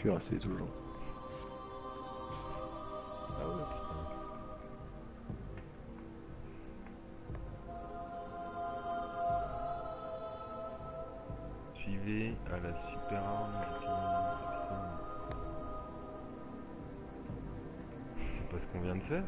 cuirassé toujours. Ah ouais, putain. Suivez à la super arme du film. C'est pas ce qu'on vient de faire?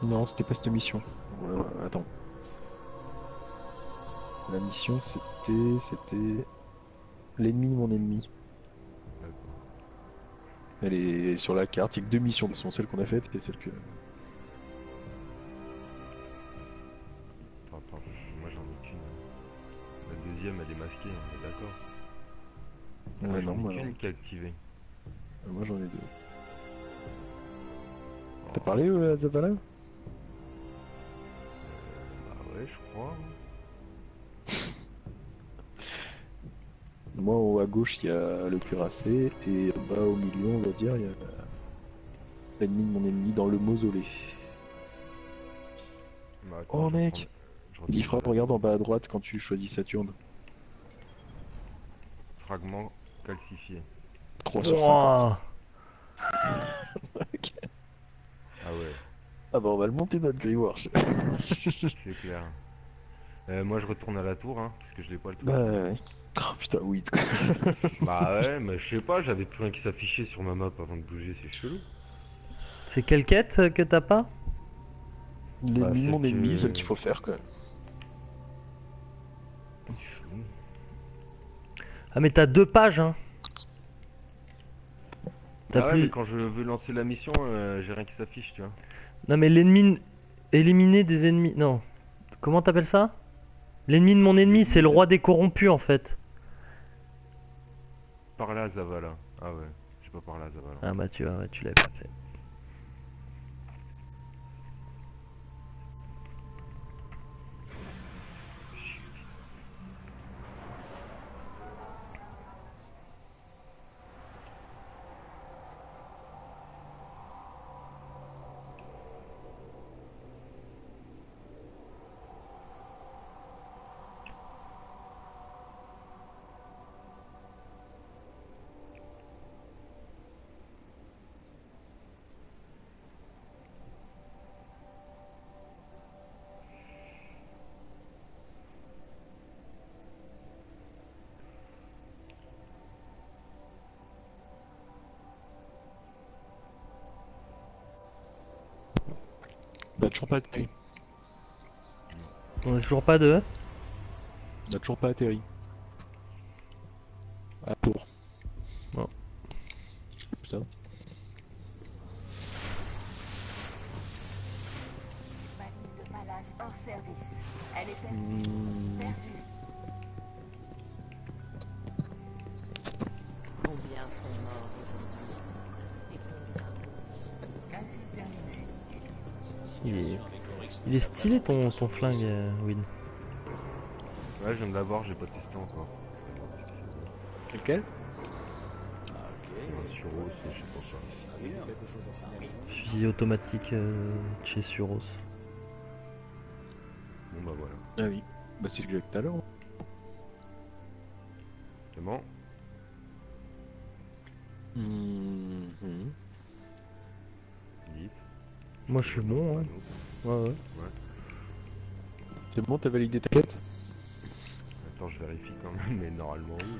Non, c'était pas cette mission. Attends. La mission c'était l'ennemi de mon ennemi. D'accord. Elle est sur la carte, il y a que deux missions, ce sont celles qu'on a faites et celle que. Enfin, pardon, moi j'en ai qu'une. La deuxième elle est masquée, on est d'accord. Moi Non, j'en ai moi, qu'une qui est activée. moi j'en ai deux. T'as Oh, parlé à Zavala? bah ouais, je crois. Moi, en haut à gauche, il y a le cuirassé, et bas au milieu, on va dire, il y a l'ennemi de mon ennemi dans le mausolée. Bah attends, Oh mec! je 10 retourne à frappes, la regarde en tour. bas à droite quand tu choisis Saturne. Fragment calcifié. 3 sur 50. Wouah. Ok. Ah ouais, Ah bah on va le monter notre grimoire. c'est clair. Moi je retourne à la tour, hein, parce que je l'ai pas le truc. Bah ouais. Oh putain, oui. Bah ouais, mais je sais pas, j'avais plus rien qui s'affichait sur ma map avant de bouger, c'est chelou. C'est quelle quête que t'as pas? Bah L'ennemi de celle mon ennemi, celle que... qu'il faut faire quand même. Chelou. Ah mais t'as deux pages hein. T'as Bah ouais, mais plus. quand je veux lancer la mission, j'ai rien qui s'affiche, tu vois. Non mais l'ennemi éliminer des ennemis. Non. Comment t'appelles ça? L'ennemi de mon ennemi, c'est L'ennemi le de... roi des corrompus en fait. Par là, Zavala. Ah ouais, j'ai pas par là, Zavala. Ah bah tu vois, ouais, tu l'avais pas fait. Bah toujours pas atterri. On a toujours pas de. On a toujours pas atterri. À tour. Non. Putain. Balise de Pallas hors service. Elle est perdue. Hmm. Perdue. Combien sont morts aujourd'hui? Et combien? Il est stylé ton flingue, Win. Ouais, je viens de l'avoir, j'ai pas testé encore. Lequel? C'est un Suros, je sais pas quoi. Fusil automatique chez Suros. Bon bah voilà. Ah oui. Bah c'est ce que j'ai tout à l'heure. C'est bon? Mhm. Vite. Moi je suis bon, hein. Ouais, ouais. Ouais. C'est bon, t'as validé ta quête? Attends, je vérifie quand même, mais normalement oui.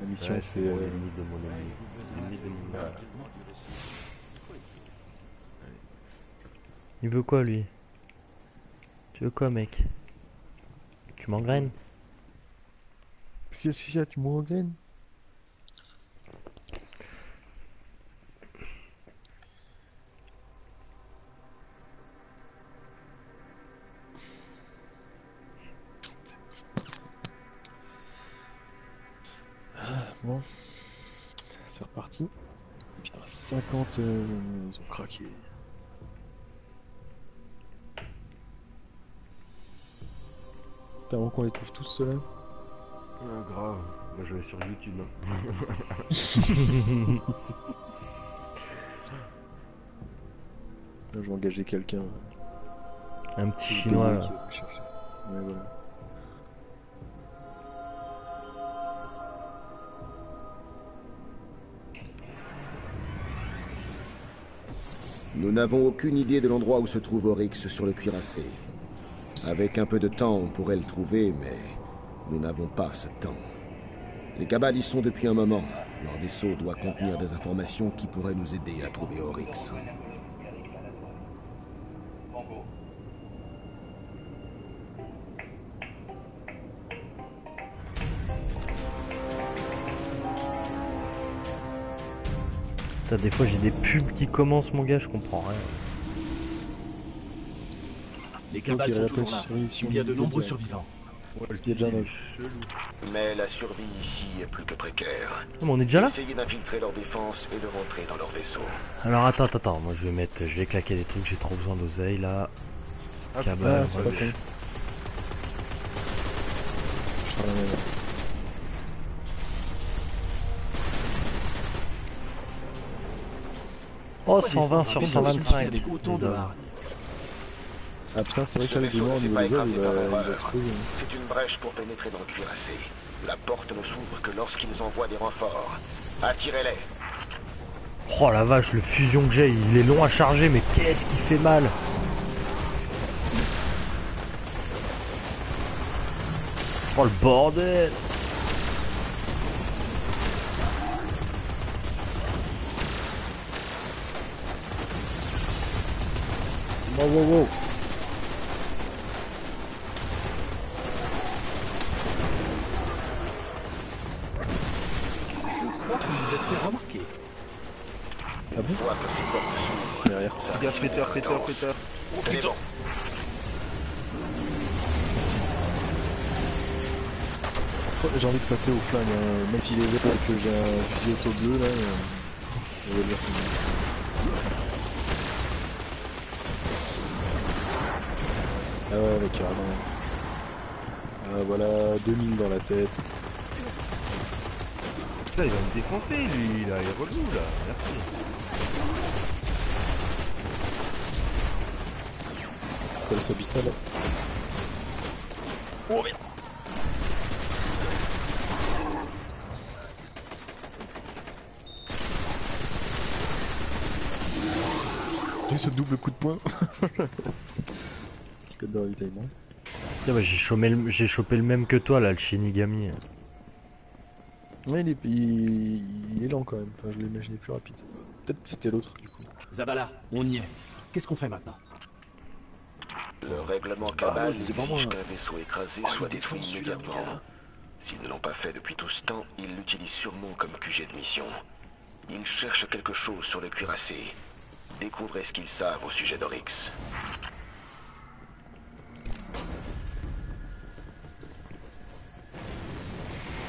La mission Ouais, c'est. c'est bon, l'ennemi de mon ennemi. L'ennemi de mon Voilà. ennemi. Il veut quoi lui? Tu veux quoi mec? Tu m'engraines? Si, tu m'engraines. Bon, c'est reparti. Putain, 50, ils ont craqué. T'as vraiment qu'on les trouve tous ceux-là? Ah, grave. Moi je vais sur YouTube. Hein. Là, je vais engager quelqu'un. Un petit Je vais chinois payer, là. qui va me chercher. Ouais, voilà. Nous n'avons aucune idée de l'endroit où se trouve Oryx sur le cuirassé. Avec un peu de temps, on pourrait le trouver, mais nous n'avons pas ce temps. Les Cabales y sont depuis un moment. Leur vaisseau doit contenir des informations qui pourraient nous aider à trouver Oryx. Putain, des fois j'ai des pubs qui commencent, mon gars, je comprends rien. Les Cabales sont toujours là. Il y a de nombreux survivants. Il est déjà là. Mais la survie ici est plus que précaire. Ah, mais on est déjà là? Essayez d'infiltrer leur défense et de rentrer dans leur vaisseau. Alors attends, moi je vais claquer des trucs, j'ai trop besoin d'oseille là. Hop, Cabal, c'est pas con. Oh, 120 sur 125. Avec autant de hargne. Ah putain, c'est vrai que Ce ça, le vaisseau démon ne au s'est niveau pas des ailes, écrasé il par va erreur. exploser. C'est une brèche pour pénétrer dans le cuirassé. La porte ne s'ouvre que lorsqu'ils envoient des renforts. Attirez-les. Oh la vache, le fusion que j'ai, il est long à charger, mais qu'est-ce qui fait mal? Oh le bordel! Wow. Je crois que vous vous êtes fait remarquer. Ah bon? Une fois que ces portes s'ouvrent, Derrière. ça Regarde, risque Peter, d'être Peter, intense. Peter. Tenez bon. J'ai envie de passer au flingue, hein. Même s'il est vert et que j'ai un fusil auto bleu là, on va dire que c'est ah ouais, carrément. Ah voilà, 2000 dans la tête. Putain, il va me défoncer lui, là, il est relou là, merci. Faut le sabissa là. Oh merde. J'ai eu ce double coup de poing. Petit code de ravitaillement. Tiens, bah, j'ai chopé le même que toi là, le Shinigami. Ouais, il est lent quand même. Enfin, je l'imaginais plus rapide. Peut-être que c'était l'autre du coup. Zavala, on y est. Qu'est-ce qu'on fait maintenant? Le règlement Cabal c'est pas exige moi. qu'un vaisseau écrasé soit détruit immédiatement. S'ils ne l'ont pas fait depuis tout ce temps, ils l'utilisent sûrement comme QG de mission. Ils cherchent quelque chose sur le cuirassé. Découvrez ce qu'ils savent au sujet d'Oryx.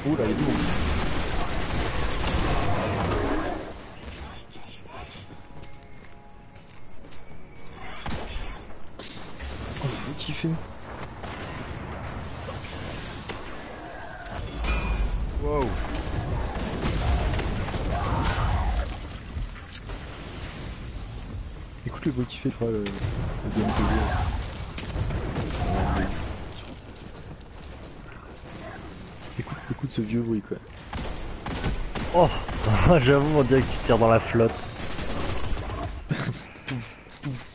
Ouh là, il est lourd. Oh, le bruit qu'il fait. Wow. Écoute le bruit qu'il fait, le gameplay. Écoute ce vieux bruit quoi. Oh, j'avoue, on dirait que tu tires dans la flotte.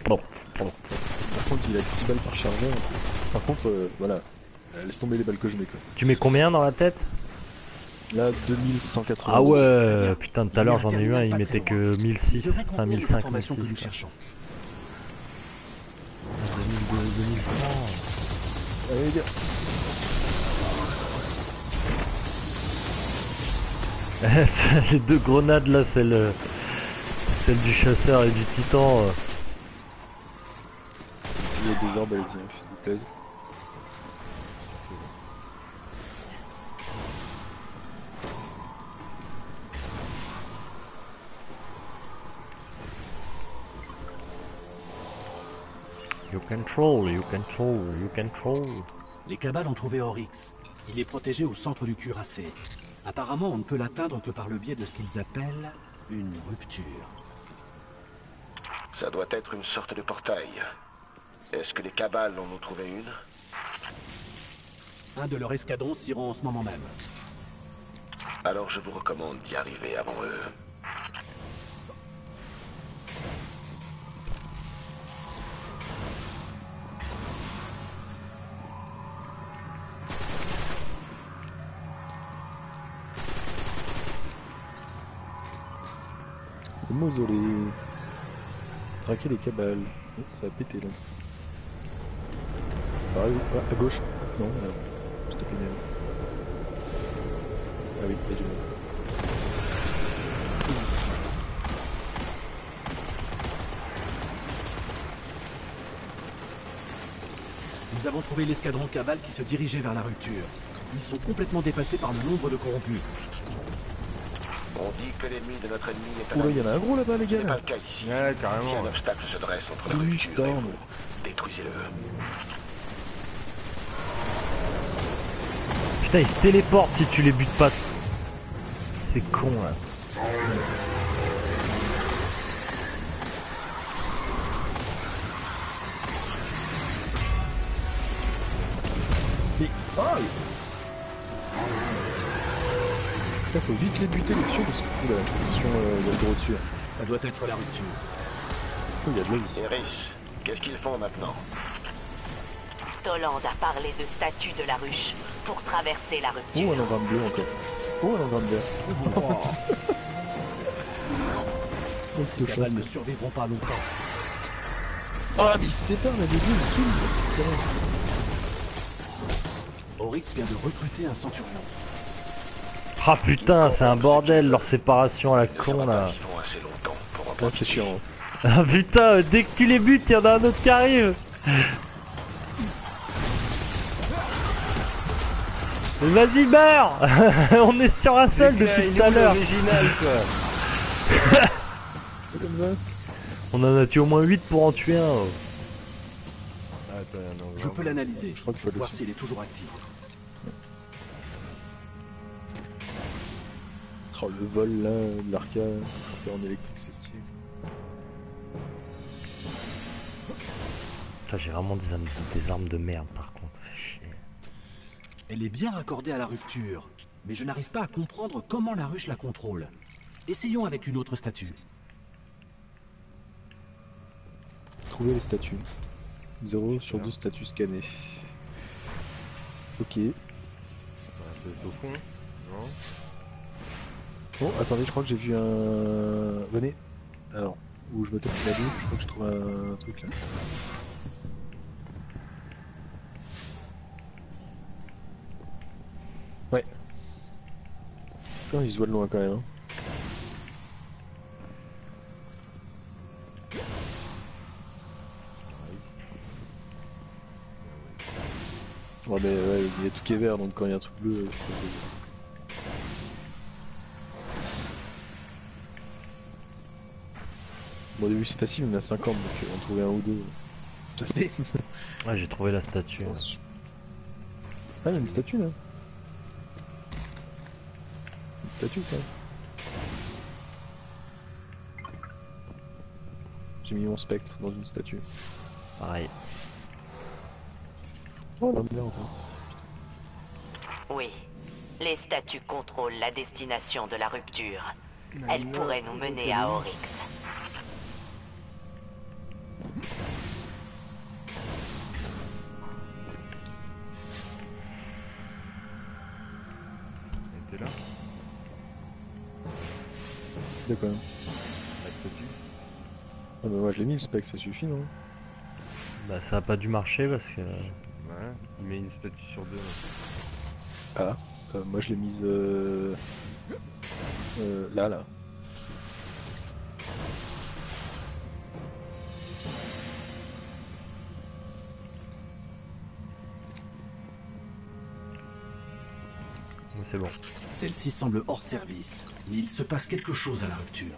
Bon. Par contre, il a 6 balles par chargeur. Par contre, voilà, laisse tomber les balles que je mets quoi. Tu mets combien dans la tête? Là, 2180. Ah ouais, putain, tout à l'heure j'en ai eu un, il Pas mettait très que loin. Il 1006, devrait enfin contenir les 1005, informations que 1006. nous cherchons. 2100. Allez les gars. Les deux grenades là, celle du chasseur et du titan. Il y a 2 heures, bah allez-y, je vous plaise. You control, you control, you control. Les Cabales ont trouvé Oryx. Il est protégé au centre du cuirassé. Apparemment, on ne peut l'atteindre que par le biais de ce qu'ils appellent une rupture. Ça doit être une sorte de portail. Est-ce que les Cabales en ont trouvé une? Un de leurs escadrons s'y rend en ce moment même. Alors je vous recommande d'y arriver avant eux. mausolée. Traquer les cabales. Oh, ça a pété là. Ah, oui, ah, à gauche. Non, là. Je tapais bien. Ah oui, il y a du monde. Nous avons trouvé l'escadron Cabal qui se dirigeait vers la rupture. Ils sont complètement dépassés par le nombre de corrompus. On dit que l'ennemi de notre ennemi est à Oula, la il y en a un gros là-bas, les Ce n'est gars. pas le cas ici. Ouais, Si carrément. un Ouais. obstacle se dresse entre la Oui, rupture et Storm. vous, détruisez-le. Putain, ils se téléportent si tu les butes pas. C'est con là. Mais... Ah putain, faut vite les buter dessus parce que oula, attention, il y a le gros dessus. Ça doit être la rupture. Oh, il y a de la vie. Eris, qu'est-ce qu'ils font maintenant? Toland a parlé de statue de la ruche pour traverser la Oh, rupture. un engramme bleu encore. Oh, un engramme vert. Oh, Ces c'est Cabal chasse. ne survivront pas longtemps. Ah, mais il se sépare, la début, il kill. Oryx vient de recruter un centurion. Ah putain, c'est un bordel leur séparation à la Il ne con sera pas là. vivant assez longtemps pour Ah, c'est chiant. Hein. Ah putain, dès que tu les butes, il y en a un autre qui arrive. Vas-y, meurs. On est sur un seul depuis tout à l'heure. Original quoi. C'est comme ça. On en a tué au moins 8 pour en tuer un. Oh. Ah, attends, non, Je peux l'analyser, Je crois qu'il faut le voir tuer. s'il est toujours actif. Oh, le vol là, de l'arca, en électrique, c'est stylé. Putain, j'ai vraiment des armes de merde par contre. Chier. Elle est bien raccordée à la rupture, mais je n'arrive pas à comprendre comment la ruche la contrôle. Essayons avec une autre statue. Trouver les statues. 0 sur 12 statues scannées. Ok. C'est au fond, non? Oh, attendez, je crois que j'ai vu un... Venez. Alors, où je me tape la douche, je crois que je trouve un truc là. Ouais. Putain, il se voit de loin quand même. Hein. Ouais, mais ouais, il y a tout qui est vert, donc quand il y a un truc bleu, bon, au début c'est facile, on est à 50, donc on trouvait un ou deux. Ça se fait. Ouais, j'ai trouvé la statue. Ah, il y a une statue là. Une statue ça. J'ai mis mon spectre dans une statue. Pareil. Oh la merde. Oui, les statues contrôlent la destination de la rupture. Elles pourraient nous mener à Oryx. Elle était là? D'accord. La statue? Ah bah moi je l'ai mis le spectre, ça suffit non? Bah ça a pas dû marcher parce que... Ouais, il met une statue sur deux. Ah, moi je l'ai mise là. Mais c'est bon. Celle-ci semble hors service, mais il se passe quelque chose à la rupture.